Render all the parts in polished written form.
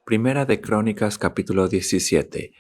Primera de Crónicas capítulo 17.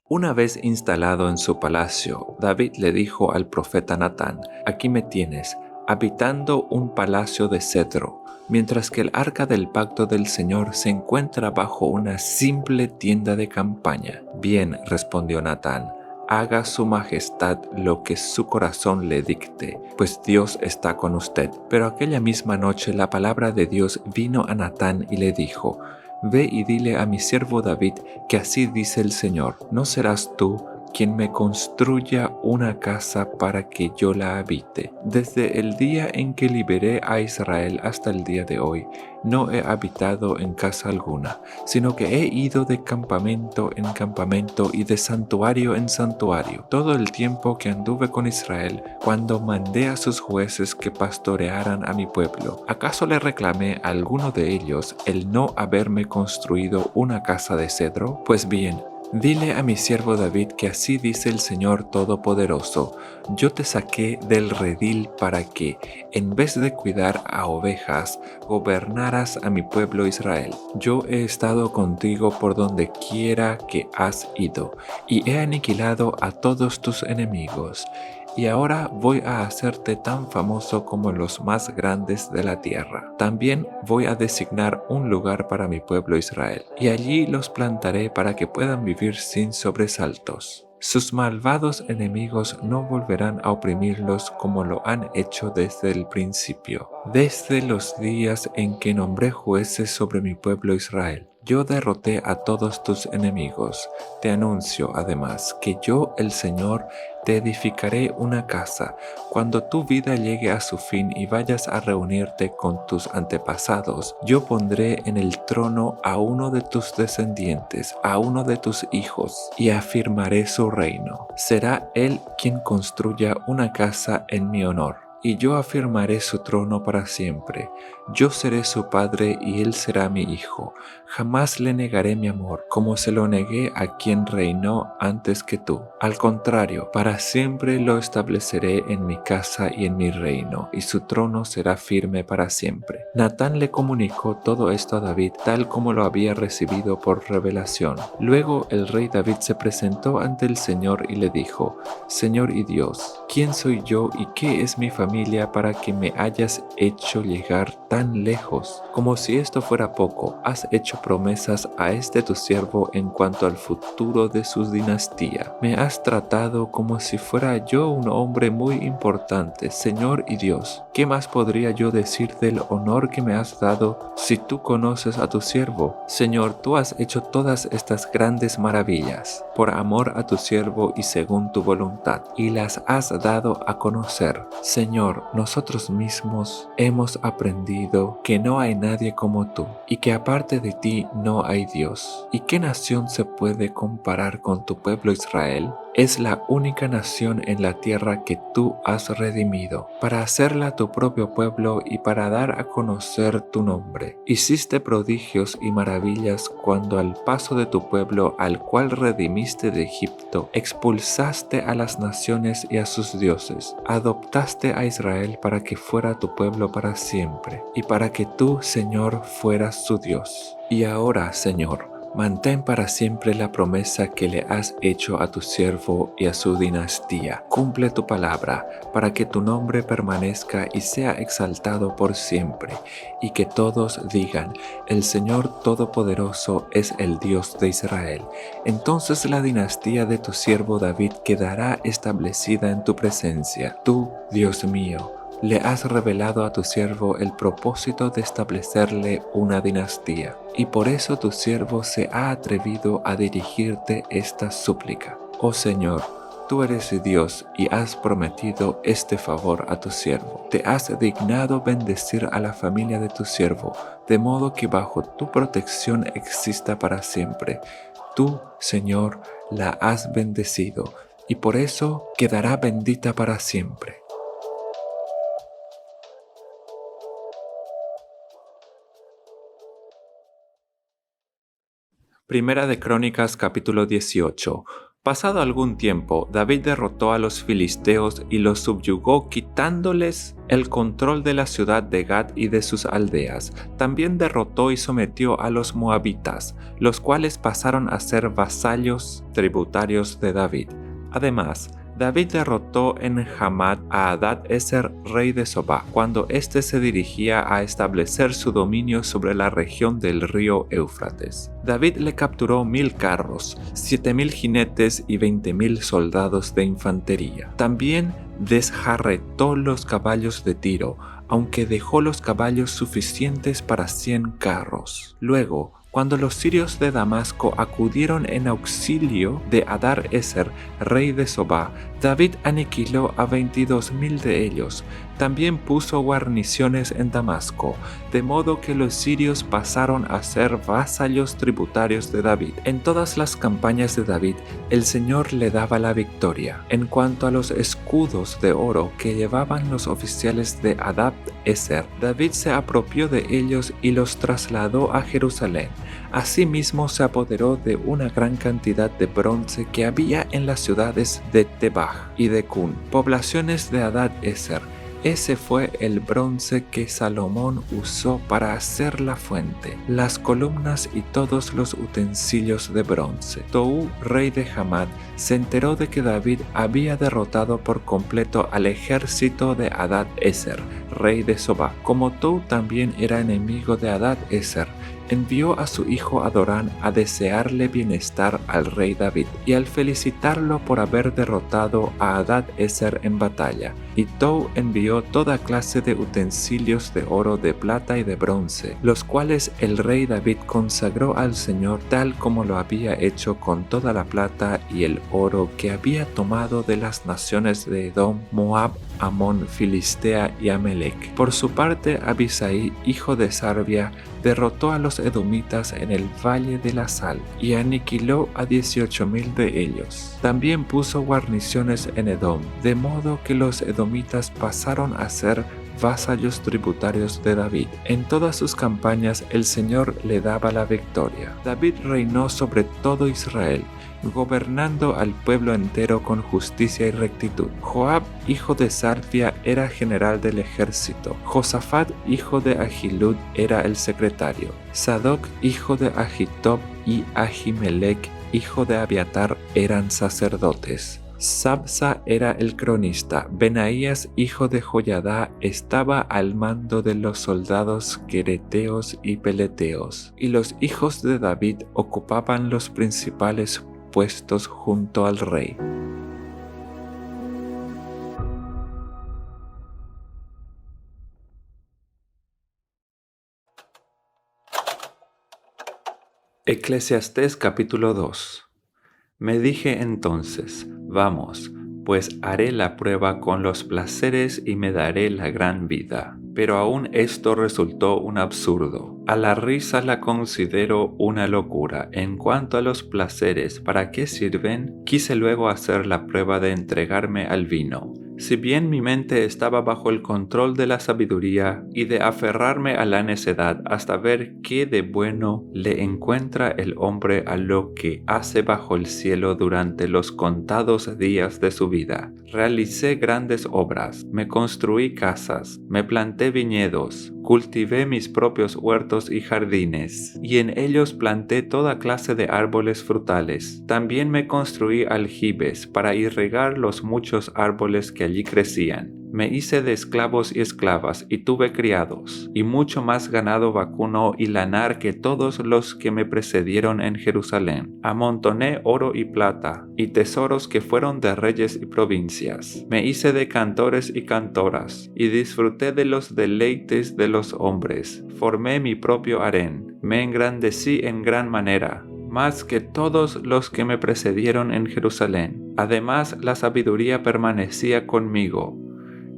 Una vez instalado en su palacio, David le dijo al profeta Natán: Aquí me tienes, habitando un palacio de cedro, mientras que el arca del pacto del Señor se encuentra bajo una simple tienda de campaña. Bien, respondió Natán, haga su majestad lo que su corazón le dicte, pues Dios está con usted. Pero aquella misma noche la palabra de Dios vino a Natán y le dijo: Ve y dile a mi siervo David que así dice el Señor: ¿No serás tú quien me construya una casa para que yo la habite? Desde el día en que liberé a Israel hasta el día de hoy, no he habitado en casa alguna, sino que he ido de campamento en campamento y de santuario en santuario, todo el tiempo que anduve con Israel, cuando mandé a sus jueces que pastorearan a mi pueblo. ¿Acaso le reclamé a alguno de ellos el no haberme construido una casa de cedro? Pues bien, dile a mi siervo David que así dice el Señor Todopoderoso: Yo te saqué del redil para que, en vez de cuidar a ovejas, gobernaras a mi pueblo Israel. Yo he estado contigo por donde quiera que has ido, y he aniquilado a todos tus enemigos. Y ahora voy a hacerte tan famoso como los más grandes de la tierra. También voy a designar un lugar para mi pueblo Israel, y allí los plantaré para que puedan vivir sin sobresaltos. Sus malvados enemigos no volverán a oprimirlos como lo han hecho desde el principio, desde los días en que nombré jueces sobre mi pueblo Israel. Yo derroté a todos tus enemigos. Te anuncio, además, que yo, el Señor, te edificaré una casa. Cuando tu vida llegue a su fin y vayas a reunirte con tus antepasados, yo pondré en el trono a uno de tus descendientes, a uno de tus hijos, y afirmaré su reino. Será él quien construya una casa en mi honor, y yo afirmaré su trono para siempre. Yo seré su padre y él será mi hijo. Jamás le negaré mi amor, como se lo negué a quien reinó antes que tú. Al contrario, para siempre lo estableceré en mi casa y en mi reino, y su trono será firme para siempre. Natán le comunicó todo esto a David, tal como lo había recibido por revelación. Luego el rey David se presentó ante el Señor y le dijo: Señor y Dios, ¿quién soy yo y qué es mi familia para que me hayas hecho llegar tan lejos? Como si esto fuera poco, has hecho promesas a este tu siervo en cuanto al futuro de su dinastía. Me has tratado como si fuera yo un hombre muy importante. Señor y Dios, ¿qué más podría yo decir del honor que me has dado si tú conoces a tu siervo? Señor, tú has hecho todas estas grandes maravillas por amor a tu siervo y según tu voluntad, y las has dado a conocer. Señor, nosotros mismos hemos aprendido que no hay nadie como tú, y que aparte de ti no hay Dios. ¿Y qué nación se puede comparar con tu pueblo Israel? Es la única nación en la tierra que tú has redimido, para hacerla tu propio pueblo y para dar a conocer tu nombre. Hiciste prodigios y maravillas cuando al paso de tu pueblo, al cual redimiste de Egipto, expulsaste a las naciones y a sus dioses. Adoptaste a Israel para que fuera tu pueblo para siempre, y para que tú, Señor, fueras su Dios. Y ahora, Señor, mantén para siempre la promesa que le has hecho a tu siervo y a su dinastía. Cumple tu palabra, para que tu nombre permanezca y sea exaltado por siempre, y que todos digan: el Señor Todopoderoso es el Dios de Israel. Entonces la dinastía de tu siervo David quedará establecida en tu presencia. Tú, Dios mío, le has revelado a tu siervo el propósito de establecerle una dinastía, y por eso tu siervo se ha atrevido a dirigirte esta súplica. Oh Señor, tú eres Dios y has prometido este favor a tu siervo. Te has dignado bendecir a la familia de tu siervo, de modo que bajo tu protección exista para siempre. Tú, Señor, la has bendecido, y por eso quedará bendita para siempre. Primera de Crónicas capítulo 18. Pasado algún tiempo, David derrotó a los filisteos y los subyugó, quitándoles el control de la ciudad de Gat y de sus aldeas. También derrotó y sometió a los moabitas, los cuales pasaron a ser vasallos tributarios de David. Además, David derrotó en Hamat a Hadad-Ezer, rey de Sobá, cuando éste se dirigía a establecer su dominio sobre la región del río Éufrates. David le capturó 1000 carros, 7000 jinetes y 20.000 soldados de infantería. También desjarretó los caballos de Tiro, aunque dejó los caballos suficientes para 100 carros. Luego, cuando los sirios de Damasco acudieron en auxilio de Hadad-Ezer, rey de Sobá, David aniquiló a 22.000 de ellos. También puso guarniciones en Damasco, de modo que los sirios pasaron a ser vasallos tributarios de David. En todas las campañas de David, el Señor le daba la victoria. En cuanto a los escudos de oro que llevaban los oficiales de Hadad-Ezer, David se apropió de ellos y los trasladó a Jerusalén. Asimismo se apoderó de una gran cantidad de bronce que había en las ciudades de Tebaj y de Cun, poblaciones de Hadad-Ezer. Ese fue el bronce que Salomón usó para hacer la fuente, las columnas y todos los utensilios de bronce. Tou, rey de Hamat, se enteró de que David había derrotado por completo al ejército de Hadad-Ezer, rey de Sobá. Como Tou también era enemigo de Hadad-Ezer, envió a su hijo Adorán a desearle bienestar al rey David y al felicitarlo por haber derrotado a Hadad-Ezer en batalla. Y Tou envió toda clase de utensilios de oro, de plata y de bronce, los cuales el rey David consagró al Señor tal como lo había hecho con toda la plata y el oro que había tomado de las naciones de Edom, Moab, Amón, Filistea y Amelec. Por su parte, Abisai, hijo de Sarbia, derrotó a los edomitas en el Valle de la Sal y aniquiló a 18.000 de ellos. También puso guarniciones en Edom, de modo que los edomitas pasaron a ser vasallos tributarios de David. En todas sus campañas el Señor le daba la victoria. David reinó sobre todo Israel, gobernando al pueblo entero con justicia y rectitud. Joab, hijo de Sarvia, era general del ejército. Josafat, hijo de Ahilud, era el secretario. Sadoc, hijo de Ahitob, y Ahimelech, hijo de Abiatar, eran sacerdotes. Sabsa era el cronista. Benaías, hijo de Joyadá, estaba al mando de los soldados quereteos y peleteos. Y los hijos de David ocupaban los principales puestos junto al rey. Eclesiastés capítulo 2. Me dije entonces, vamos, pues haré la prueba con los placeres y me daré la gran vida. Pero aún esto resultó un absurdo. A la risa la considero una locura. En cuanto a los placeres, ¿para qué sirven? Quise luego hacer la prueba de entregarme al vino. Si bien mi mente estaba bajo el control de la sabiduría y de aferrarme a la necedad hasta ver qué de bueno le encuentra el hombre a lo que hace bajo el cielo durante los contados días de su vida. Realicé grandes obras, me construí casas, me planté viñedos, cultivé mis propios huertos y jardines, y en ellos planté toda clase de árboles frutales. También me construí aljibes para irrigar los muchos árboles que allí crecían. Me hice de esclavos y esclavas, y tuve criados, y mucho más ganado vacuno y lanar que todos los que me precedieron en Jerusalén. Amontoné oro y plata, y tesoros que fueron de reyes y provincias. Me hice de cantores y cantoras, y disfruté de los deleites de los hombres. Formé mi propio harén, me engrandecí en gran manera, más que todos los que me precedieron en Jerusalén. Además, la sabiduría permanecía conmigo.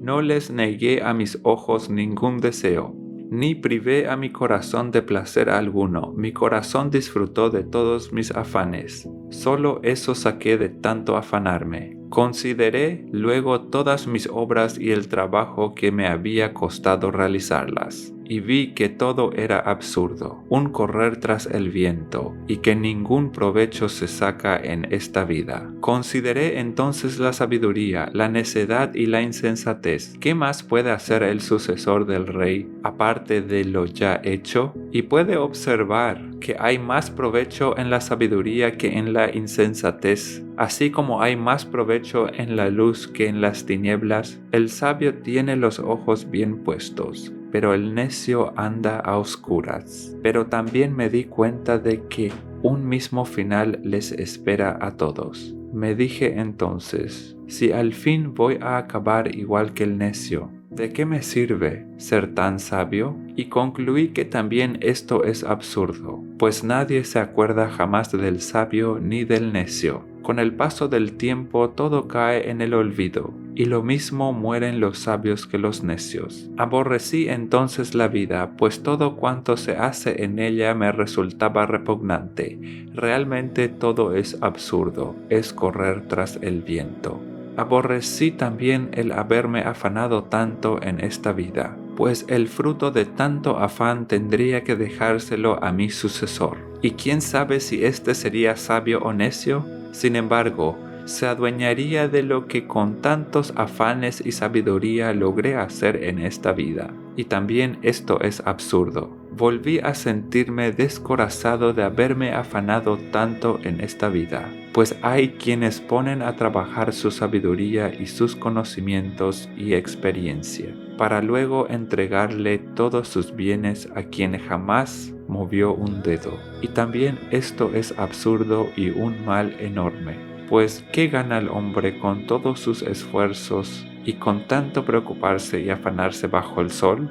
No les negué a mis ojos ningún deseo, ni privé a mi corazón de placer alguno. Mi corazón disfrutó de todos mis afanes. Solo eso saqué de tanto afanarme. Consideré luego todas mis obras y el trabajo que me había costado realizarlas, y vi que todo era absurdo, un correr tras el viento, y que ningún provecho se saca en esta vida. Consideré entonces la sabiduría, la necedad y la insensatez. ¿Qué más puede hacer el sucesor del rey, aparte de lo ya hecho? Y puede observar que hay más provecho en la sabiduría que en la insensatez, así como hay más provecho en la luz que en las tinieblas. El sabio tiene los ojos bien puestos, pero el necio anda a oscuras. Pero también me di cuenta de que un mismo final les espera a todos. Me dije entonces, si al fin voy a acabar igual que el necio, ¿de qué me sirve ser tan sabio? Y concluí que también esto es absurdo, pues nadie se acuerda jamás del sabio ni del necio. Con el paso del tiempo todo cae en el olvido, y lo mismo mueren los sabios que los necios. Aborrecí entonces la vida, pues todo cuanto se hace en ella me resultaba repugnante. Realmente todo es absurdo, es correr tras el viento. Aborrecí también el haberme afanado tanto en esta vida, pues el fruto de tanto afán tendría que dejárselo a mi sucesor. ¿Y quién sabe si éste sería sabio o necio? Sin embargo, se adueñaría de lo que con tantos afanes y sabiduría logré hacer en esta vida. Y también esto es absurdo. Volví a sentirme descorazado de haberme afanado tanto en esta vida, pues hay quienes ponen a trabajar su sabiduría y sus conocimientos y experiencia, para luego entregarle todos sus bienes a quien jamás movió un dedo. Y también esto es absurdo y un mal enorme, pues ¿qué gana el hombre con todos sus esfuerzos y con tanto preocuparse y afanarse bajo el sol?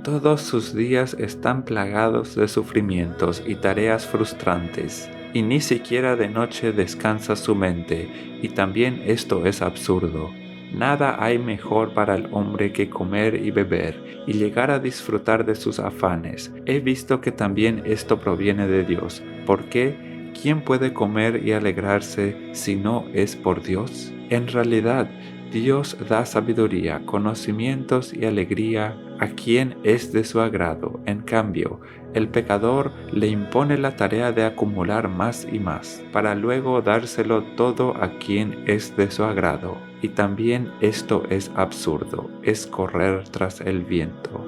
Todos sus días están plagados de sufrimientos y tareas frustrantes, y ni siquiera de noche descansa su mente, y también esto es absurdo. Nada hay mejor para el hombre que comer y beber, y llegar a disfrutar de sus afanes. He visto que también esto proviene de Dios. ¿Por qué? ¿Quién puede comer y alegrarse si no es por Dios? En realidad, Dios da sabiduría, conocimientos y alegría a quien es de su agrado. En cambio, el pecador le impone la tarea de acumular más y más, para luego dárselo todo a quien es de su agrado. Y también esto es absurdo, es correr tras el viento.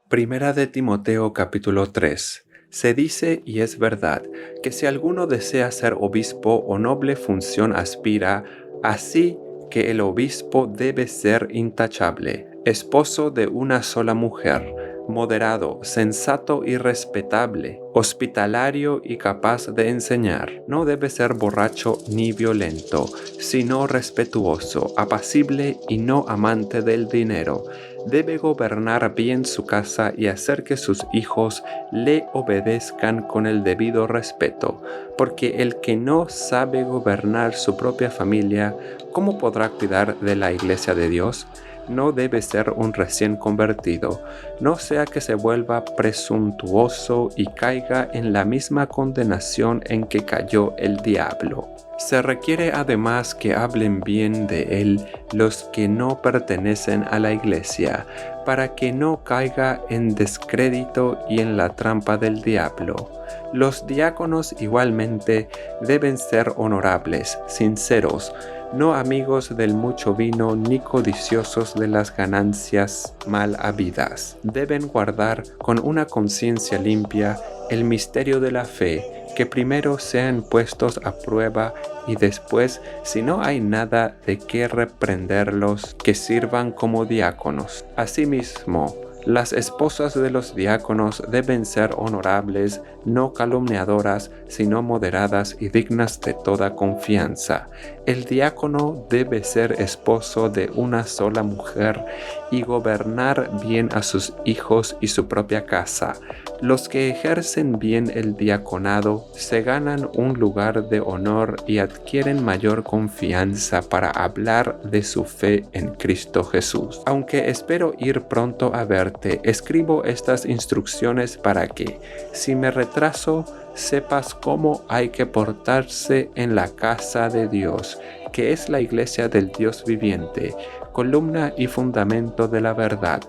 Primera de Timoteo capítulo 3. Se dice, y es verdad, que si alguno desea ser obispo o noble función aspira, así que el obispo debe ser intachable, esposo de una sola mujer, moderado, sensato y respetable, hospitalario y capaz de enseñar. No debe ser borracho ni violento, sino respetuoso, apacible y no amante del dinero. Debe gobernar bien su casa y hacer que sus hijos le obedezcan con el debido respeto, porque el que no sabe gobernar su propia familia, ¿cómo podrá cuidar de la iglesia de Dios? No debe ser un recién convertido, no sea que se vuelva presuntuoso y caiga en la misma condenación en que cayó el diablo. Se requiere además que hablen bien de él los que no pertenecen a la iglesia, para que no caiga en descrédito y en la trampa del diablo. Los diáconos igualmente deben ser honorables, sinceros, no amigos del mucho vino ni codiciosos de las ganancias mal habidas. Deben guardar con una conciencia limpia el misterio de la fe, que primero sean puestos a prueba y después, si no hay nada de qué reprenderlos, que sirvan como diáconos. Asimismo, Las esposas de los diáconos deben ser honorables, no calumniadoras, sino moderadas y dignas de toda confianza. El diácono debe ser esposo de una sola mujer y gobernar bien a sus hijos y su propia casa. Los que ejercen bien el diaconado se ganan un lugar de honor y adquieren mayor confianza para hablar de su fe en Cristo Jesús. Aunque espero ir pronto a verte, escribo estas instrucciones para que, si me retraso, sepas cómo hay que portarse en la casa de Dios, que es la iglesia del Dios viviente, columna y fundamento de la verdad.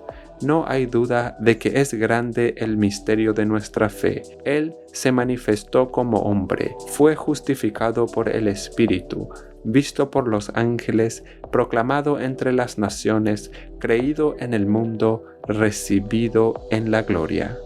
No hay duda de que es grande el misterio de nuestra fe. Él se manifestó como hombre, fue justificado por el Espíritu, visto por los ángeles, proclamado entre las naciones, creído en el mundo, recibido en la gloria.